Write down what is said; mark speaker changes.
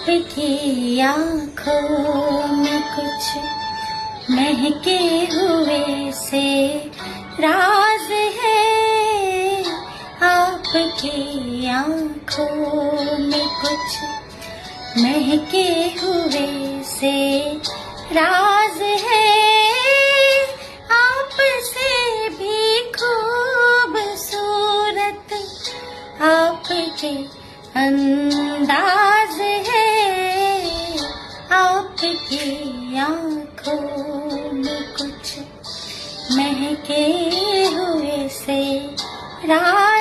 Speaker 1: आपकी आँखों में कुछ महके हुए से राज है। आपकी आँखों में कुछ महके हुए से राज है। आपसे भी खूबसूरत आपके अंदाज है। आपकी आँखों में कुछ महके हुए से राज